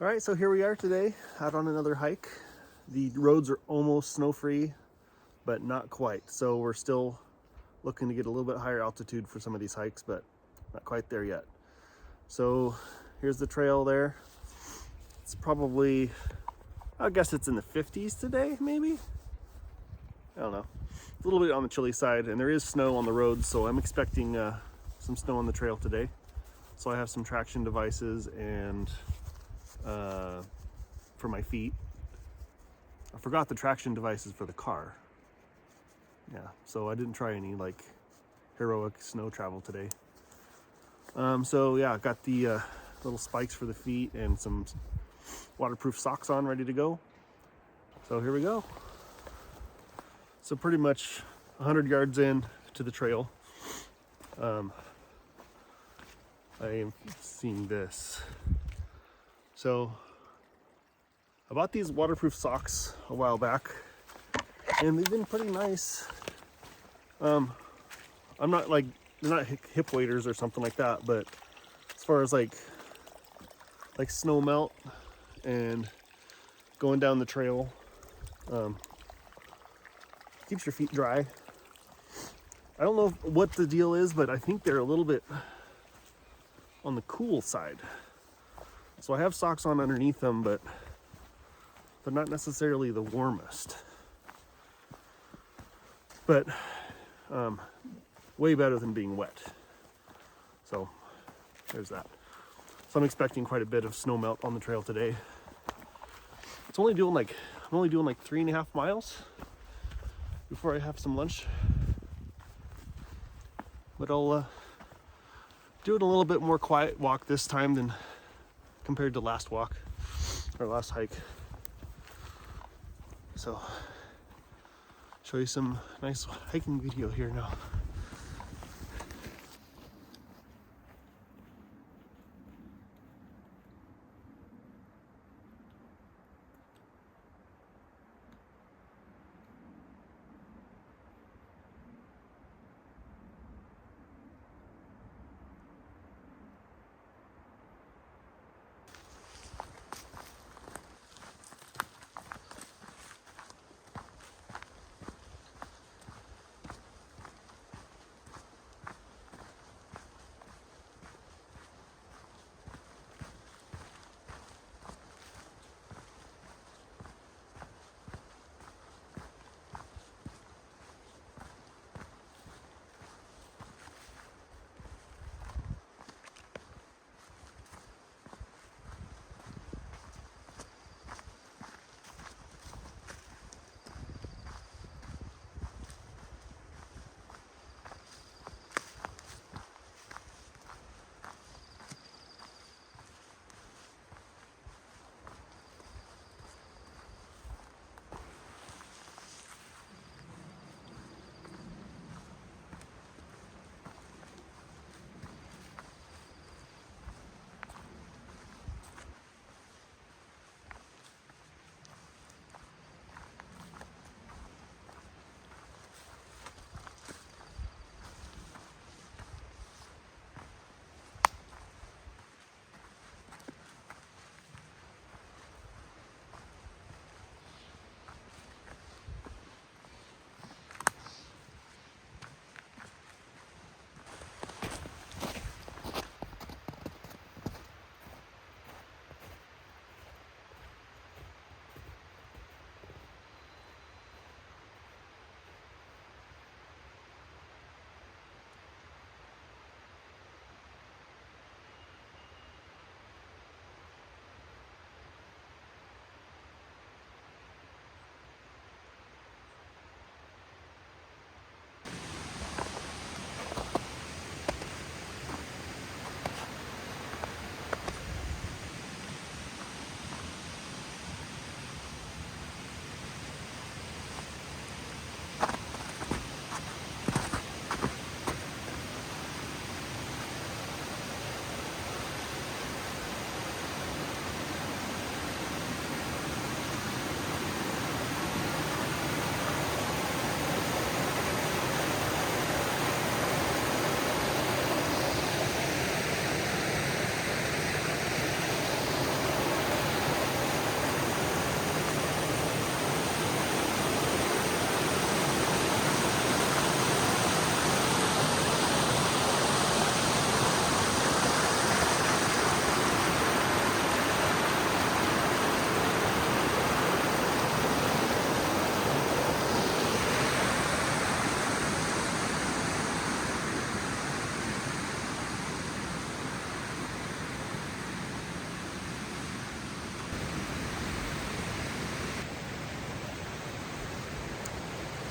All right, so here we are today out on another hike. The roads are almost snow-free, but not quite. So we're still looking to get a little bit higher altitude for some of these hikes, but not quite there yet. So here's the trail there. It's probably, I guess it's in the 50s today, maybe? I don't know. A little bit on the chilly side, and there is snow on the road, so I'm expecting some snow on the trail today. So I have some traction devices and for my feet. I forgot the traction devices for the car. Yeah, so I didn't try any like heroic snow travel today. So yeah, I got the little spikes for the feet and some waterproof socks on, ready to go. So here we go. So pretty much 100 yards in to the trail. I am seeing this. So I bought these waterproof socks a while back, and they've been pretty nice. I'm not like, they're not hip waders or something like that, but as far as like snow melt and going down the trail, keeps your feet dry. I don't know what the deal is, but I think they're a little bit on the cool side. So I have socks on underneath them, but they're not necessarily the warmest. But way better than being wet. So there's that. So I'm expecting quite a bit of snow melt on the trail today. I'm only doing like 3.5 miles before I have some lunch. But I'll do it a little bit more quiet walk this time than compared to last walk or last hike. So show you some nice hiking video here now.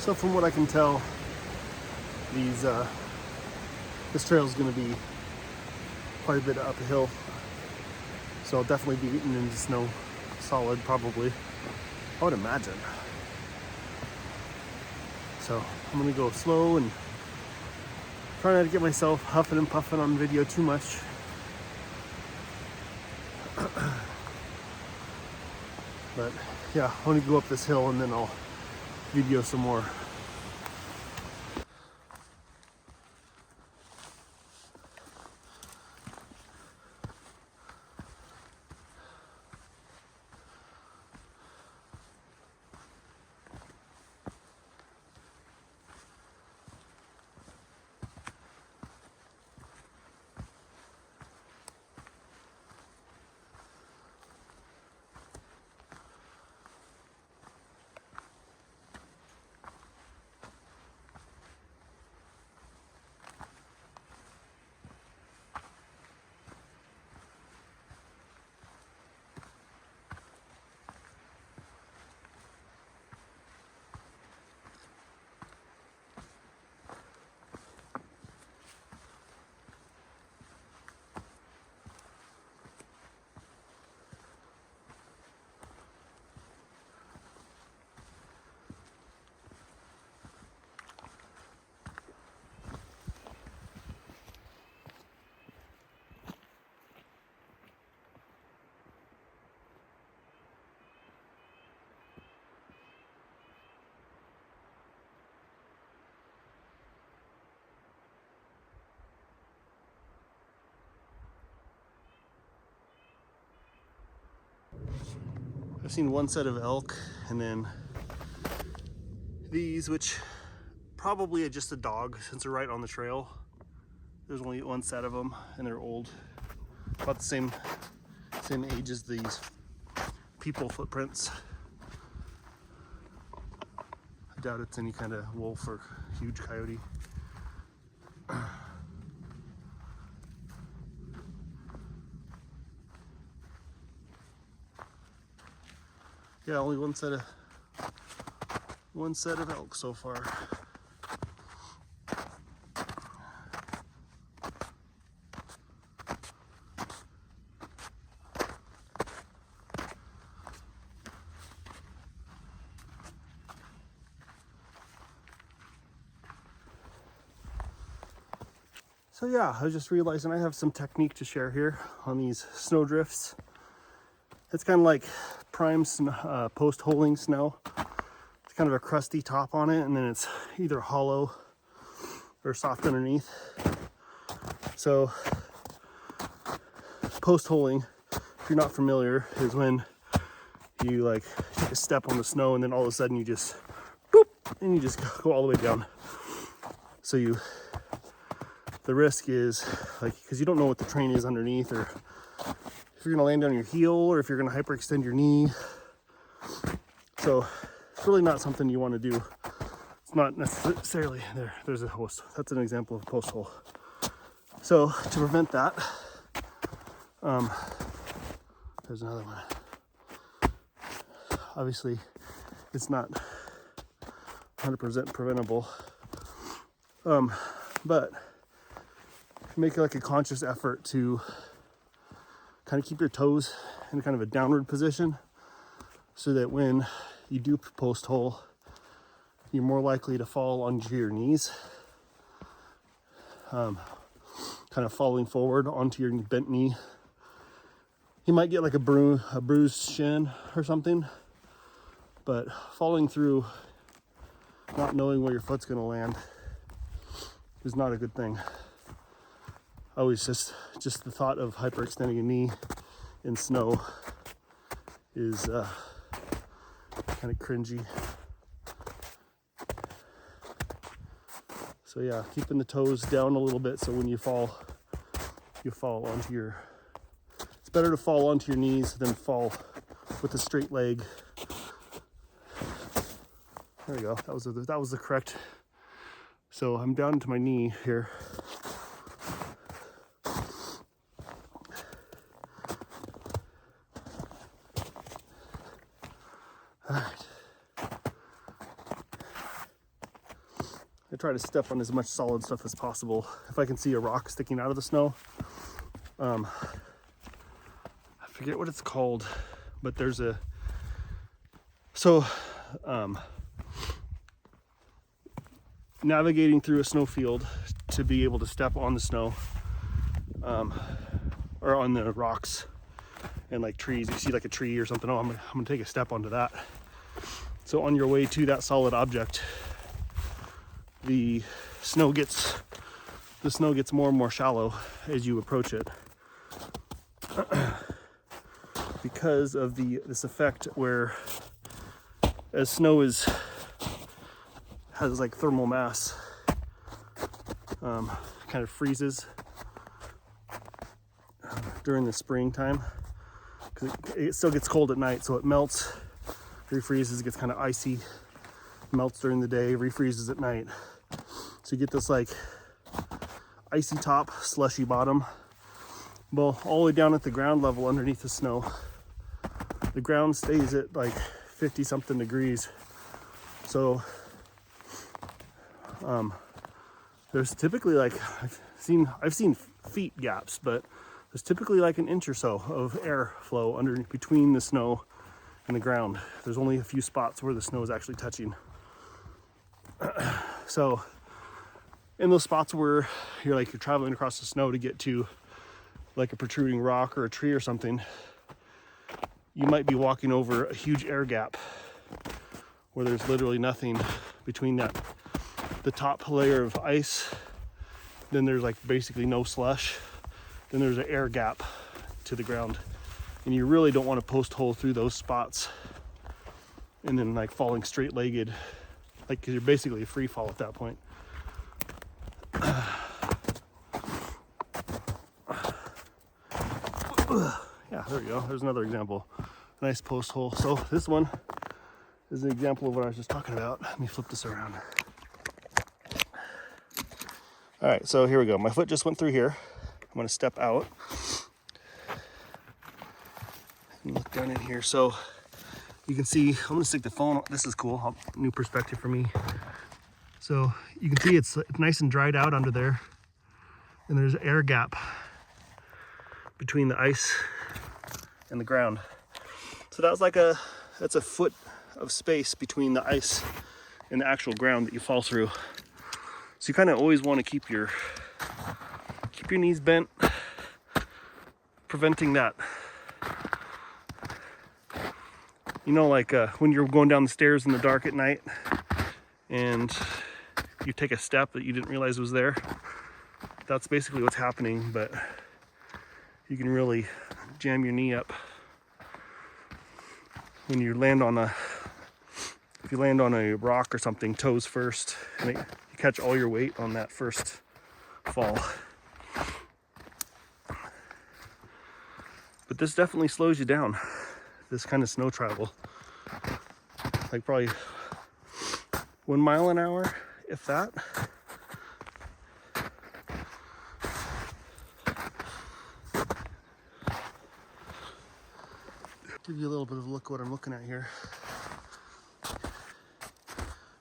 So from what I can tell, this trail is going to be quite a bit up a hill. So I'll definitely be eating into snow solid, probably. I would imagine. So I'm gonna go slow and try not to get myself huffing and puffing on video too much. But yeah, I want to go up this hill and then I'll video some more. I've seen one set of elk, and then these, which probably are just a dog since they're right on the trail. There's only one set of them, and they're old, about the same age as these people footprints. I doubt it's any kind of wolf or huge coyote. Yeah, only one set of elk so far. So yeah, I was just realizing I have some technique to share here on these snow drifts. It's kind of like prime post-holing snow. It's kind of a crusty top on it, and then it's either hollow or soft underneath. So post-holing, if you're not familiar, is when you like take a step on the snow and then all of a sudden you just boop, and you just go all the way down. So the risk is like, because you don't know what the terrain is underneath, or if you're gonna land on your heel, or if you're gonna hyperextend your knee. So it's really not something you want to do. It's not necessarily there's a host. That's an example of a post hole. So to prevent that, there's another one. Obviously, it's not 100% preventable, but make like a conscious effort to kind of keep your toes in kind of a downward position, so that when you do post hole, you're more likely to fall onto your knees, kind of falling forward onto your bent knee. You might get like a bruised shin or something, but falling through, not knowing where your foot's going to land, is not a good thing. Always just the thought of hyperextending a knee in snow is kind of cringy. So yeah, keeping the toes down a little bit, so when you fall onto your, it's better to fall onto your knees than fall with a straight leg. There we go. That was the correct. So I'm down to my knee here. All right. try to step on as much solid stuff as possible. If I can see a rock sticking out of the snow, I forget what it's called, but there's a, so navigating through a snow field to be able to step on the snow, or on the rocks and like trees. You see like a tree or something, oh, I'm gonna take a step onto that. So on your way to that solid object, the snow gets more and more shallow as you approach it, because of this effect where as snow has like thermal mass, kind of freezes during the springtime, because it still gets cold at night, so it melts, refreezes, gets kind of icy, melts during the day, refreezes at night. So you get this like icy top, slushy bottom. Well, all the way down at the ground level underneath the snow, the ground stays at like 50 something degrees. So there's typically like, I've seen feet gaps, but there's typically like an inch or so of air flow between the snow and the ground. There's only a few spots where the snow is actually touching. So in those spots where you're traveling across the snow to get to like a protruding rock or a tree or something, you might be walking over a huge air gap where there's literally nothing between the top layer of ice, then there's like basically no slush, then there's an air gap to the ground, and you really don't want to post hole through those spots and then like falling straight-legged, like, because you're basically a free fall at that point. Yeah, there we go. There's another example. Nice post hole. So this one is an example of what I was just talking about. Let me flip this around. All right, so here we go. My foot just went through here. I'm gonna step out and look down in here. So you can see, I'm gonna stick the phone. This is cool, new perspective for me. So you can see it's nice and dried out under there, and there's an air gap between the ice and the ground. So that's a foot of space between the ice and the actual ground that you fall through. So you kind of always want to keep your knees bent, preventing that. You know, like when you're going down the stairs in the dark at night and you take a step that you didn't realize was there. That's basically what's happening, but you can really jam your knee up when you land on if you land on a rock or something, toes first, and you catch all your weight on that first fall. But this definitely slows you down, this kind of snow travel. Like probably 1 mile an hour, if that. Give you a little bit of a look at what I'm looking at here.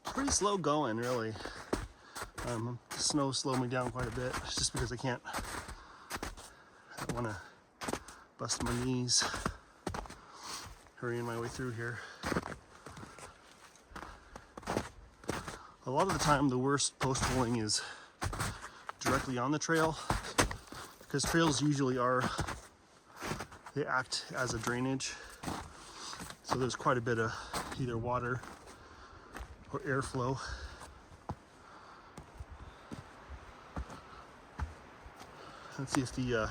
Pretty slow going, really. The snow slowed me down quite a bit. It's just because I don't want to bust my knees hurrying my way through here. A lot of the time, the worst post holing is directly on the trail, because trails usually they act as a drainage. So there's quite a bit of either water or airflow. Let's see if the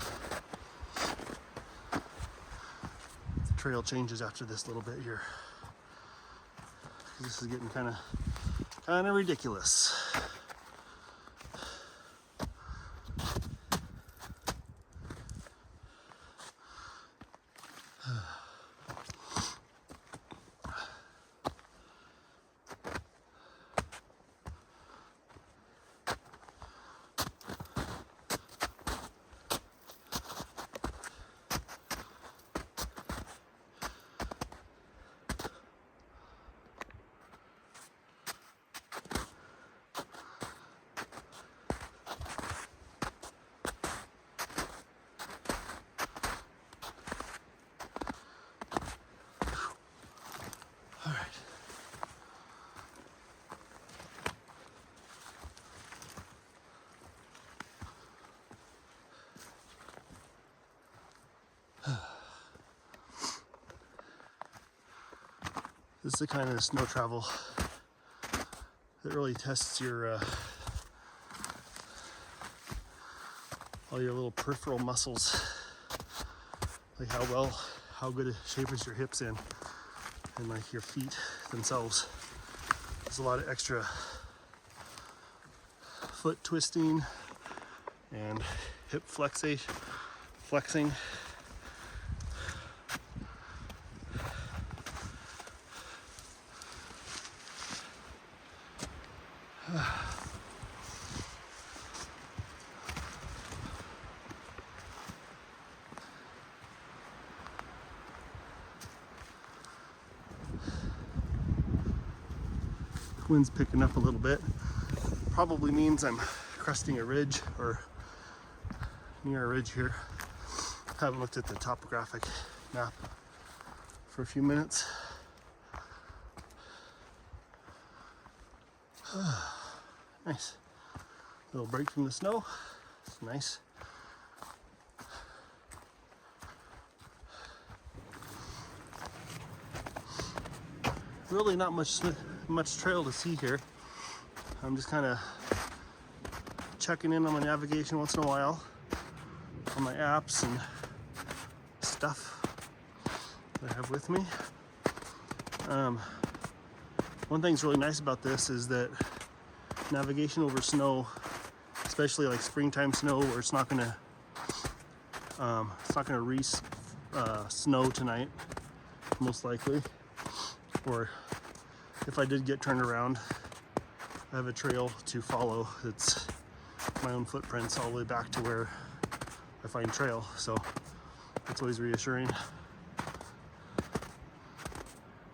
trail changes after this little bit here. This is getting kind of ridiculous. This is the kind of snow travel that really tests your all your little peripheral muscles, like how good a shape is your hips in, and like your feet themselves. There's a lot of extra foot twisting and hip flexing. Wind's picking up a little bit. Probably means I'm cresting a ridge or near a ridge here. Haven't looked at the topographic map for a few minutes. Nice. Little break from the snow. It's nice. Really not much trail to see here. I'm just kind of checking in on my navigation once in a while on my apps and stuff that I have with me. One thing's really nice about this is that navigation over snow, especially like springtime snow, where it's not gonna snow tonight, most likely. Or if I did get turned around, I have a trail to follow. It's my own footprints all the way back to where I find trail, so that's always reassuring.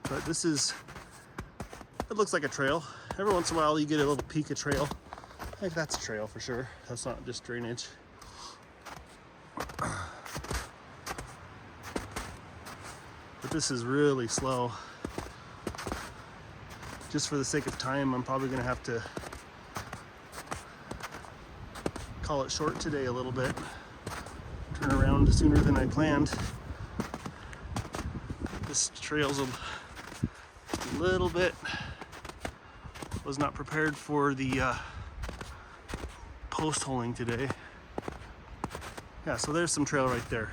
But it looks like a trail. Every once in a while you get a little peek of trail. Like that's a trail for sure. That's not just drainage. But this is really slow. Just for the sake of time, I'm probably gonna have to call it short today a little bit. Turn around sooner than I planned. This trail's a little bit, was not prepared for the post holing today. Yeah, so there's some trail right there.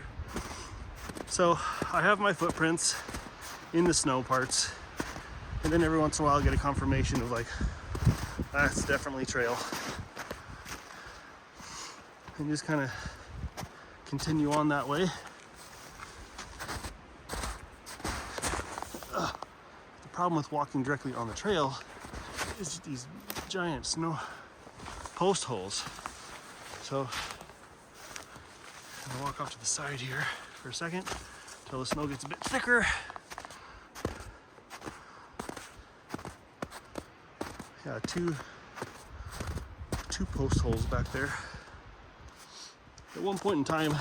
So I have my footprints in the snow parts, and then every once in a while I get a confirmation of like, that's definitely trail. And just kind of continue on that way. The problem with walking directly on the trail is these giant snow post holes. So I'm gonna walk off to the side here for a second until the snow gets a bit thicker. Yeah, two post holes back there. At one point in time,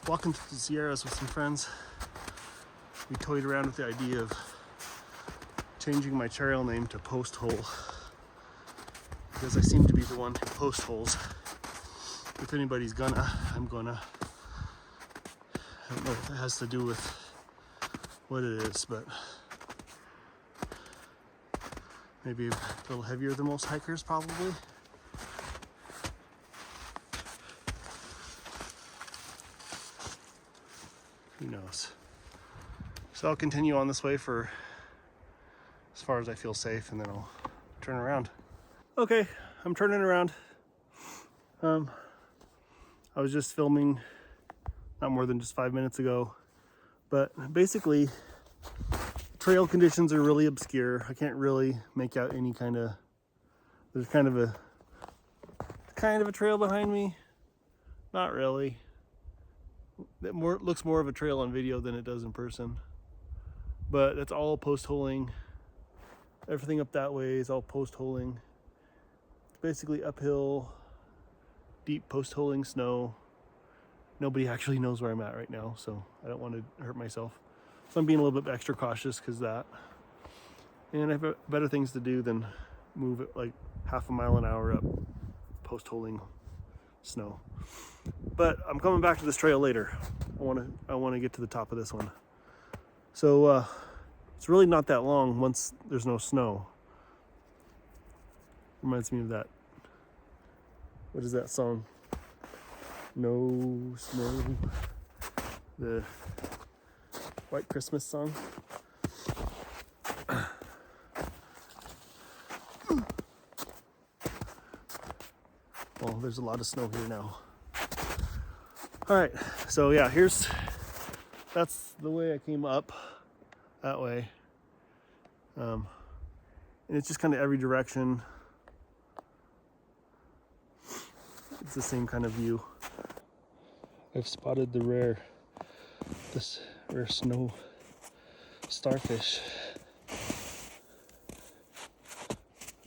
walking through the Sierras with some friends, we toyed around with the idea of changing my trail name to Post Hole, because I seem to be the one who post holes. If anybody's I'm gonna. I don't know if it has to do with what it is, but maybe a little heavier than most hikers, probably. Who knows? So I'll continue on this way for as far as I feel safe, and then I'll turn around. Okay, I'm turning around. I was just filming not more than just 5 minutes ago, but basically trail conditions are really obscure. I can't really make out any there's kind of a trail behind me. Not really. It looks more of a trail on video than it does in person. But that's all post holing. Everything up that way is all post holing. It's basically uphill, deep post holing snow. Nobody actually knows where I'm at right now, so I don't want to hurt myself. So I'm being a little bit extra cautious because of that. And I have better things to do than move it like half a mile an hour up post holing snow. But I'm coming back to this trail later. I want to get to the top of this one. So It's really not that long once there's no snow. Reminds me of that. What is that song? No Snow. The White Christmas song. Well, there's a lot of snow here now. All right, so yeah, that's the way I came up, that way. And it's just kind of every direction. It's the same kind of view. I've spotted this rare snow starfish.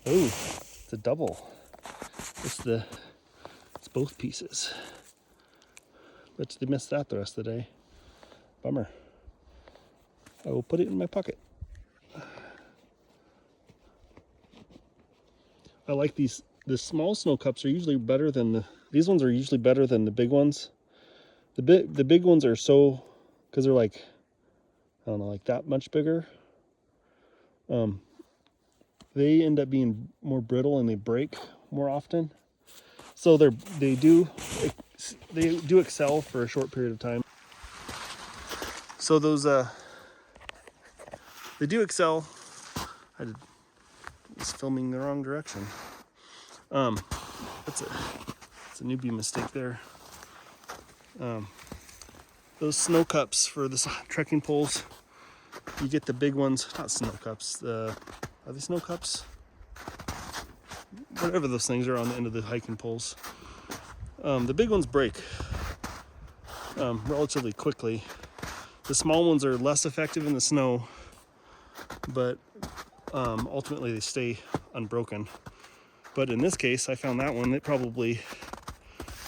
Oh, it's a double. It's both pieces. Bet they missed that the rest of the day. Bummer. I will put it in my pocket. I like these. The small snow cups are usually better than these ones are usually better than the big ones. The big ones are so, because they're like, I don't know, like that much bigger. They end up being more brittle and they break more often. So they do excel for a short period of time. So those they do excel. I was filming the wrong direction. It's a newbie mistake there. Those snow cups for the trekking poles, you get the big ones, not snow cups. Are they snow cups? Whatever those things are on the end of the hiking poles. The big ones break relatively quickly. The small ones are less effective in the snow, but ultimately they stay unbroken. But in this case, I found that one, it probably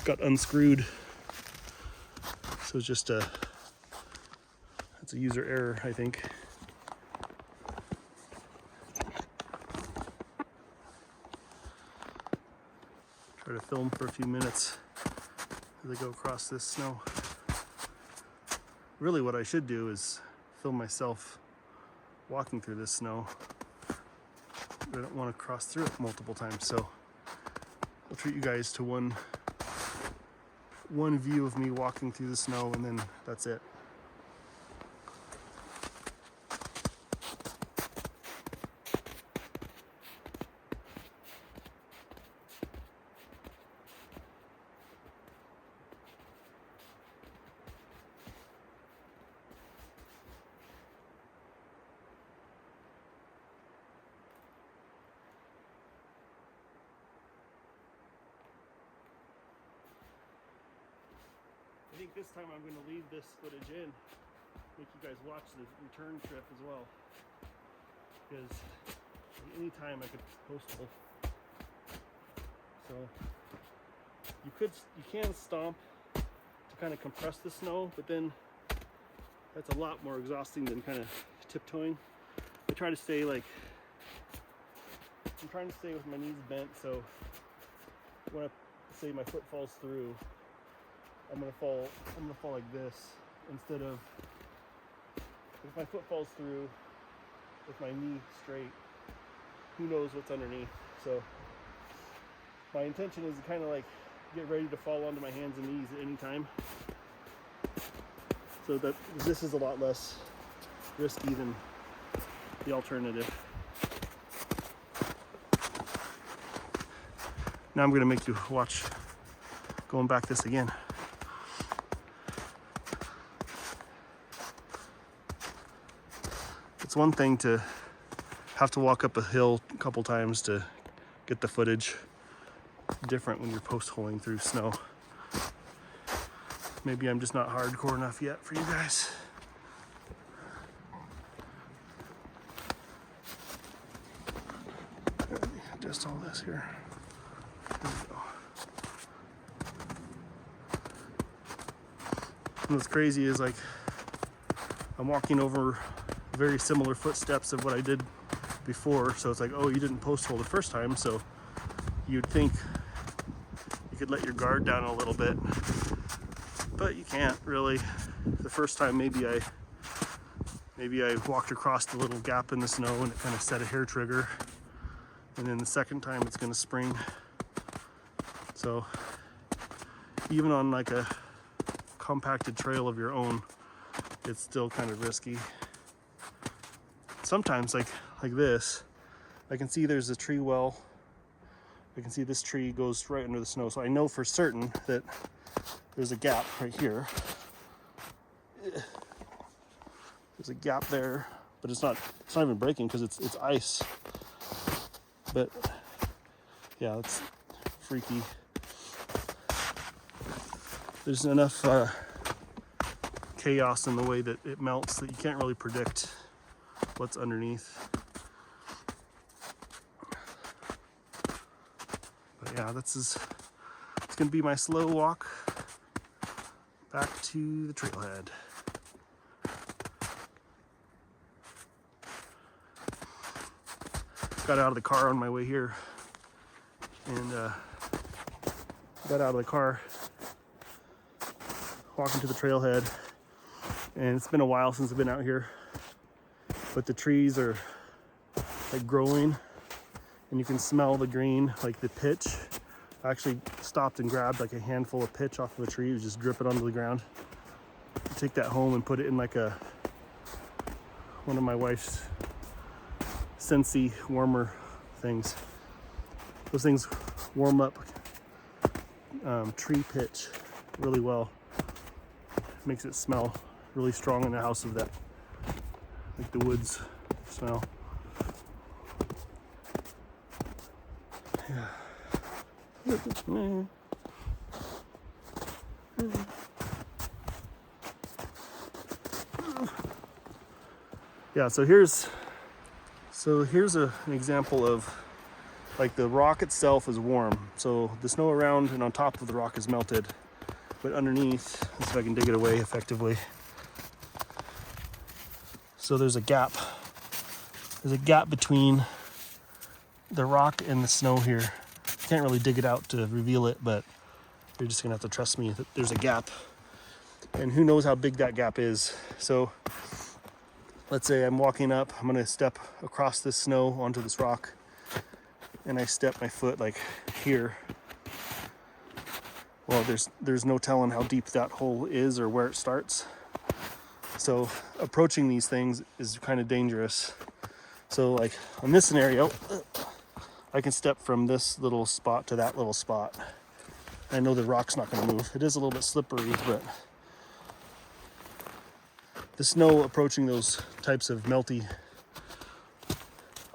got unscrewed. So it's just it's a user error, I think. Try to film for a few minutes as I go across this snow. Really what I should do is film myself walking through this snow. I don't want to cross through it multiple times, so I'll treat you guys to one view of me walking through the snow, and then that's it. I think this time I'm going to leave this footage in, make you guys watch the return trip as well, because anytime I could post both. So you can stomp to kind of compress the snow, but then that's a lot more exhausting than kind of tiptoeing. I try to stay I'm trying to stay with my knees bent, so when I say my foot falls through, I'm gonna fall like this instead of, if my foot falls through with my knee straight, who knows what's underneath. So my intention is to kind of like get ready to fall onto my hands and knees at any time, so that this is a lot less risky than the alternative. Now I'm gonna make you watch going back this again. It's one thing to have to walk up a hill a couple times to get the footage. Different when you're post-holing through snow. Maybe I'm just not hardcore enough yet for you guys. Adjust all this here. There we go. And what's crazy is like I'm walking over very similar footsteps of what I did before, so it's like, oh, you didn't post hole the first time, so you'd think you could let your guard down a little bit, but you can't really. The first time maybe maybe I walked across the little gap in the snow and it kind of set a hair trigger. And then the second time it's gonna spring. So even on like a compacted trail of your own, it's still kind of risky. Sometimes like this, I can see there's a tree well. I can see this tree goes right under the snow. So I know for certain that there's a gap right here. There's a gap there, but it's not even breaking because it's ice. But yeah, it's freaky. There's enough chaos in the way that it melts that you can't really predict what's underneath. But yeah, it's gonna be my slow walk back to the trailhead. Got out of the car on my way here, and got out of the car walking to the trailhead, and it's been a while since I've been out here, but the trees are like growing and you can smell the green, like the pitch. I actually stopped and grabbed like a handful of pitch off of a tree. It was just dripping onto the ground. Take that home and put it in like one of my wife's Scentsy warmer things. Those things warm up tree pitch really well. Makes it smell really strong in the house of that, like the woods smell. Yeah. Yeah, so here's an example of like the rock itself is warm. So the snow around and on top of the rock is melted. But underneath, let's see if I can dig it away effectively. So there's a gap. There's a gap between the rock and the snow here. Can't really dig it out to reveal it, but you're just gonna have to trust me that there's a gap. And who knows how big that gap is. So let's say I'm walking up, I'm gonna step across this snow onto this rock, and I step my foot like here. Well, there's no telling how deep that hole is or where it starts. So approaching these things is kind of dangerous. So like on this scenario, I can step from this little spot to that little spot. I know the rock's not gonna move. It is a little bit slippery, but the snow approaching those types of melty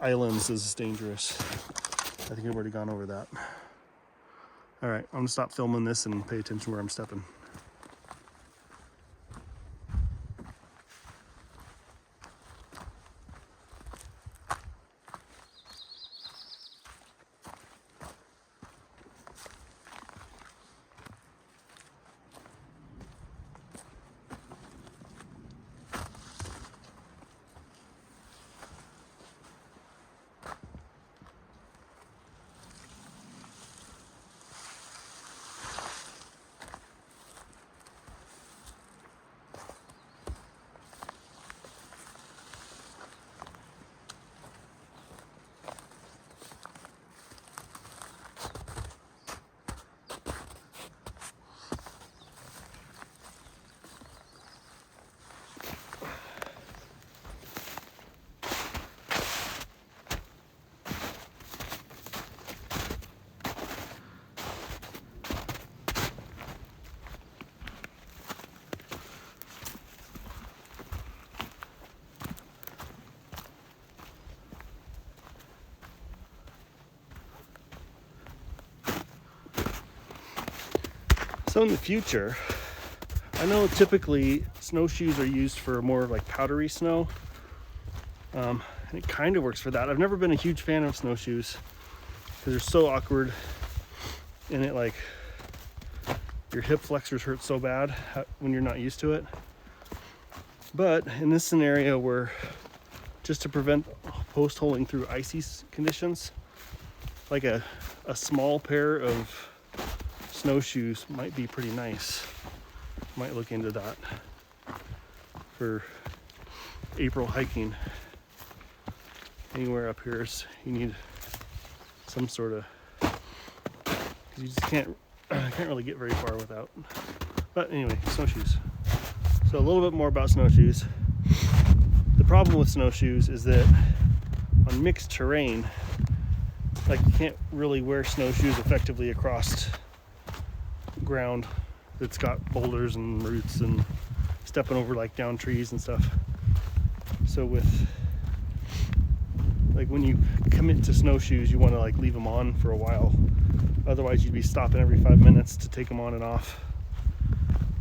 islands is dangerous. I think I've already gone over that. All right, I'm gonna stop filming this and pay attention where I'm stepping. So in the future, I know typically snowshoes are used for more like powdery snow, and it kind of works for that. I've never been a huge fan of snowshoes because they're so awkward, and it like your hip flexors hurt so bad when you're not used to it. But in this scenario where just to prevent post holing through icy conditions, like a small pair of snowshoes might be pretty nice. Might look into that for April hiking anywhere up here is you need some sort of, because you just can't really get very far without. But anyway, snowshoes. So a little bit more about snowshoes. The problem with snowshoes is that on mixed terrain, like you can't really wear snowshoes effectively across ground that's got boulders and roots and stepping over like down trees and stuff. So with like when you commit to snowshoes, you want to like leave them on for a while. Otherwise you'd be stopping every 5 minutes to take them on and off.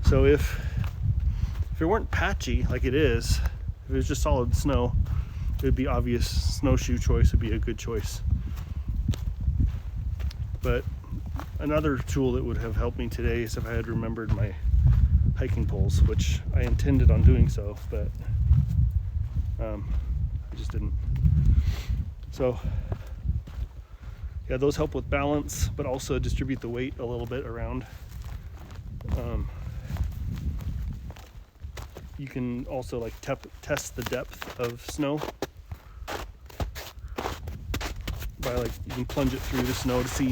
So if it weren't patchy like it is, if it was just solid snow, it would be obvious. Snowshoe choice would be a good choice. But another tool that would have helped me today is if I had remembered my hiking poles, which I intended on doing so, but I just didn't. So yeah, those help with balance, but also distribute the weight a little bit around. You can also like test the depth of snow by like, you can plunge it through the snow to see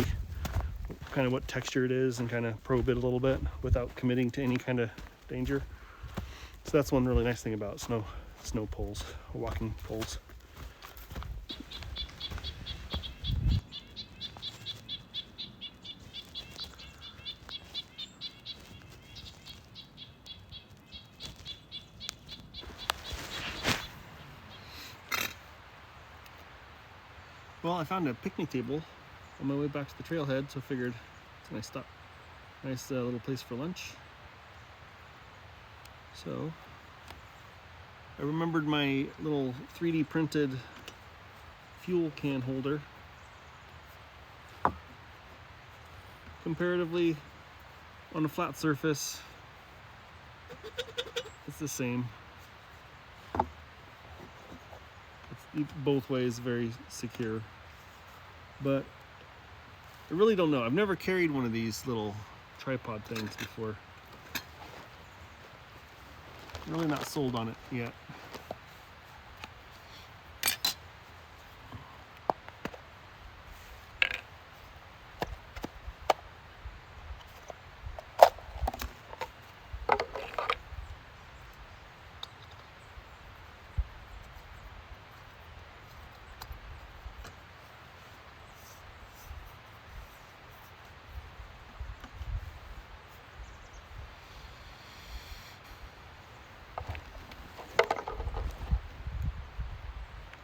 kind of what texture it is and kind of probe it a little bit without committing to any kind of danger. So that's one really nice thing about snow poles or walking poles. Well, I found a picnic table on my way back to the trailhead, so I figured it's a nice stop, nice little place for lunch. So I remembered my little 3D printed fuel can holder. Comparatively, on a flat surface, it's the same. It's both ways very secure. But I really don't know. I've never carried one of these little tripod things before. I'm really not sold on it yet.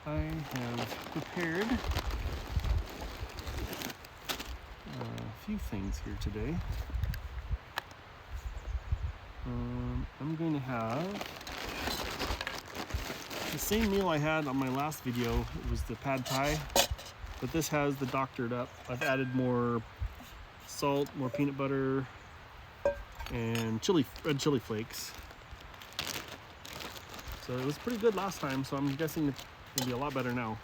I have prepared a few things here today. I'm going to have the same meal I had on my last video. It was the pad thai, but this has the doctored up. I've added more salt, more peanut butter, and red chili flakes. So it was pretty good last time, so I'm guessing it'll be a lot better now.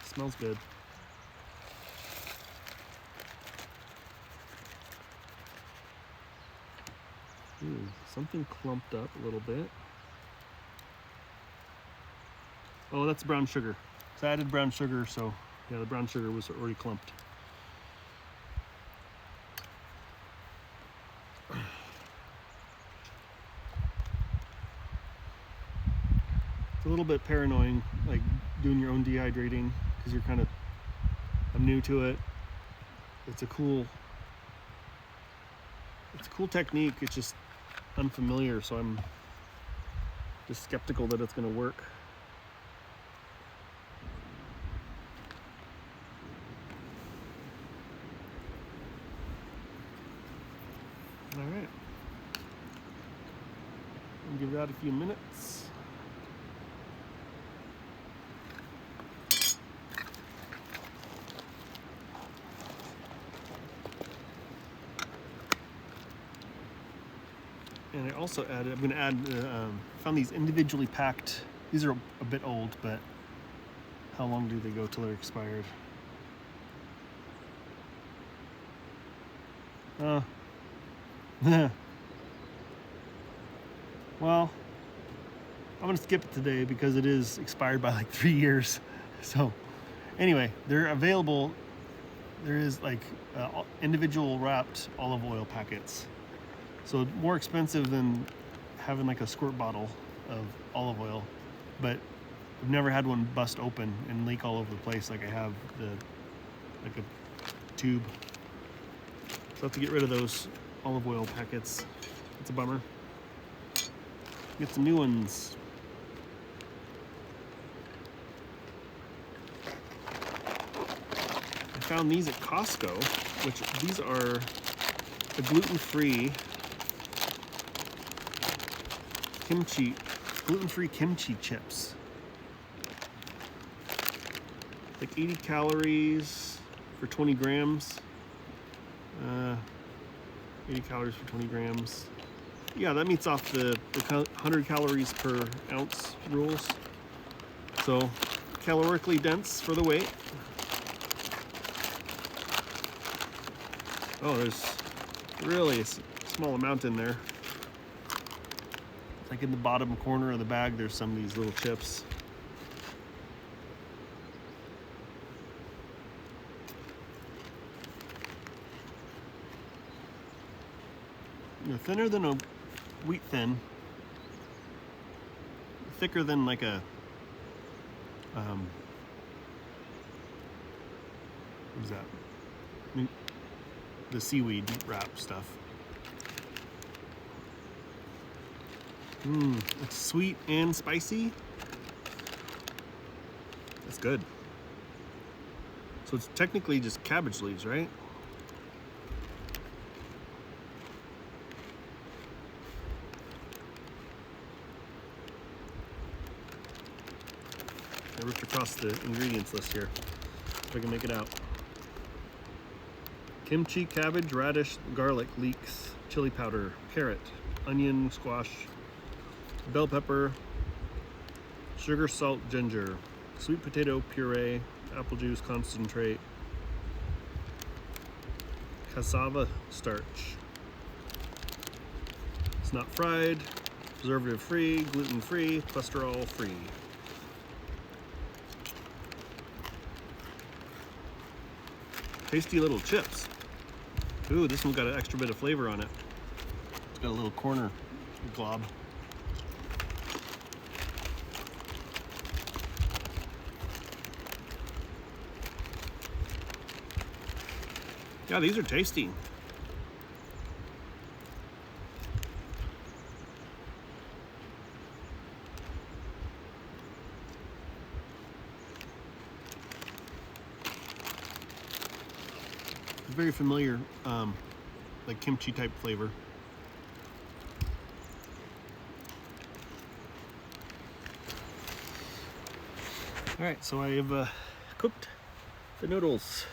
Smells good. Ooh, something clumped up a little bit. Oh, that's brown sugar. So I added brown sugar, so yeah, the brown sugar was already clumped. It's a little bit paranoid, like doing your own dehydrating, because you're kind of, I'm new to it. It's a cool technique. It's just unfamiliar, so I'm just skeptical that it's going to work. All right, I'll give that a few minutes. And I also added, I'm going to add, found these individually packed, these are a bit old, but how long do they go till they're expired? Well, I'm gonna skip it today because it is expired by like 3 years. So anyway, they're available. There is like individual wrapped olive oil packets. So more expensive than having like a squirt bottle of olive oil, but I've never had one bust open and leak all over the place like I have like a tube. So I have to get rid of those olive oil packets. It's a bummer. Get some new ones. I found these at Costco, which these are the gluten-free gluten-free kimchi chips. Like 80 calories for 20 grams. 80 calories for 20 grams. Yeah, that meets off the 100 calories per ounce rules. So calorically dense for the weight. Oh, there's really a small amount in there. Like in the bottom corner of the bag, there's some of these little chips. They're thinner than a wheat thin, thicker than like a what is that? The seaweed wrap stuff. It's sweet and spicy. That's good. So it's technically just cabbage leaves, right? I ripped across the ingredients list here, if I can make it out. Kimchi, cabbage, radish, garlic, leeks, chili powder, carrot, onion, squash, bell pepper, sugar, salt, ginger, sweet potato puree, apple juice concentrate, cassava starch. It's not fried, preservative free, gluten free, cholesterol free. Tasty little chips. Ooh, this one's got an extra bit of flavor on it. It's got a little corner glob. Yeah, these are tasty. Very familiar, like kimchi type flavor. All right, so I have cooked the noodles.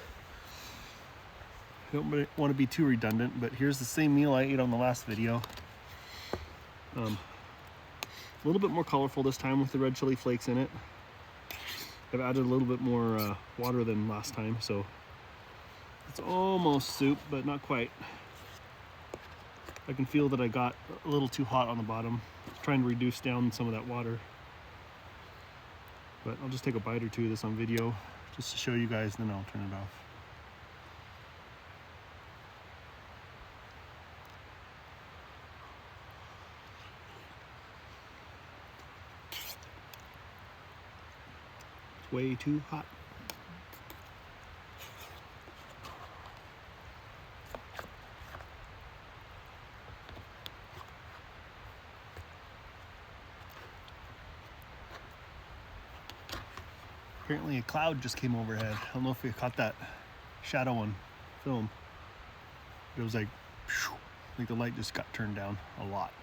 I don't want to be too redundant, but here's the same meal I ate on the last video. A little bit more colorful this time with the red chili flakes in it. I've added a little bit more water than last time, so it's almost soup, but not quite. I can feel that I got a little too hot on the bottom. Trying to reduce down some of that water. But I'll just take a bite or two of this on video just to show you guys, then I'll turn it off. It's way too hot. Apparently a cloud just came overhead. I don't know if you caught that shadow on film. It was like the light just got turned down a lot.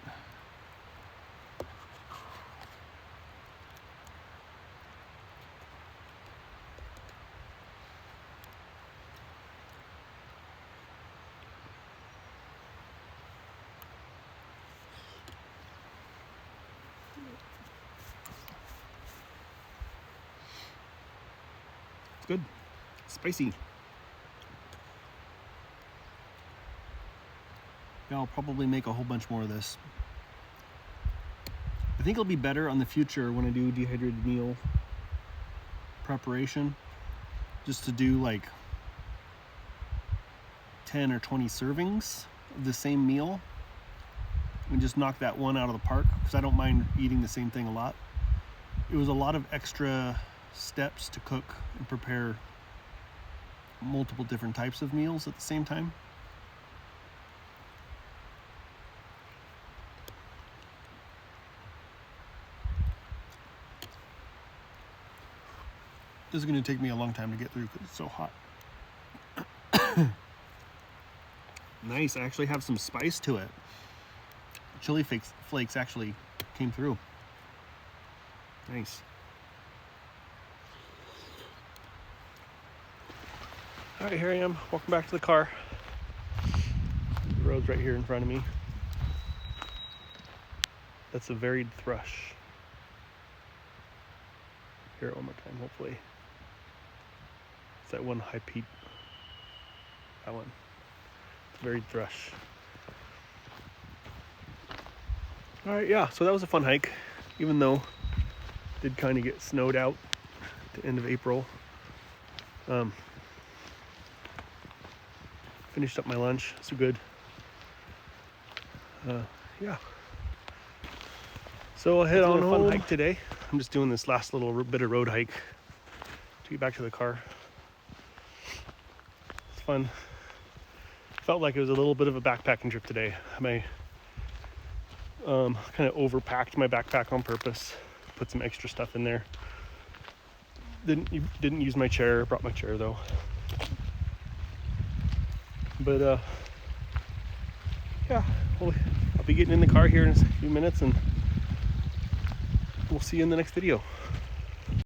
It's good. Spicy. I'll probably make a whole bunch more of this. I think it'll be better on the future when I do dehydrated meal preparation, just to do like 10 or 20 servings of the same meal and just knock that one out of the park, because I don't mind eating the same thing a lot. It was a lot of extra steps to cook and prepare multiple different types of meals at the same time. This is going to take me a long time to get through because it's so hot. Nice, I actually have some spice to it. Chili flakes actually came through. Nice. All right, here I am. Welcome back to the car. The road's right here in front of me. That's a varied thrush. Hear it one more time, hopefully. It's that one high peak. That one. Varied thrush. All right, yeah, so that was a fun hike, even though it did kind of get snowed out at the end of April. Finished up my lunch, so good. Yeah. So I'll head on home. Fun hike today. I'm just doing this last little bit of road hike to get back to the car. It's fun. Felt like it was a little bit of a backpacking trip today. I kind of overpacked my backpack on purpose. Put some extra stuff in there. Didn't use my chair. Brought my chair though. But yeah, well, I'll be getting in the car here in a few minutes, and we'll see you in the next video.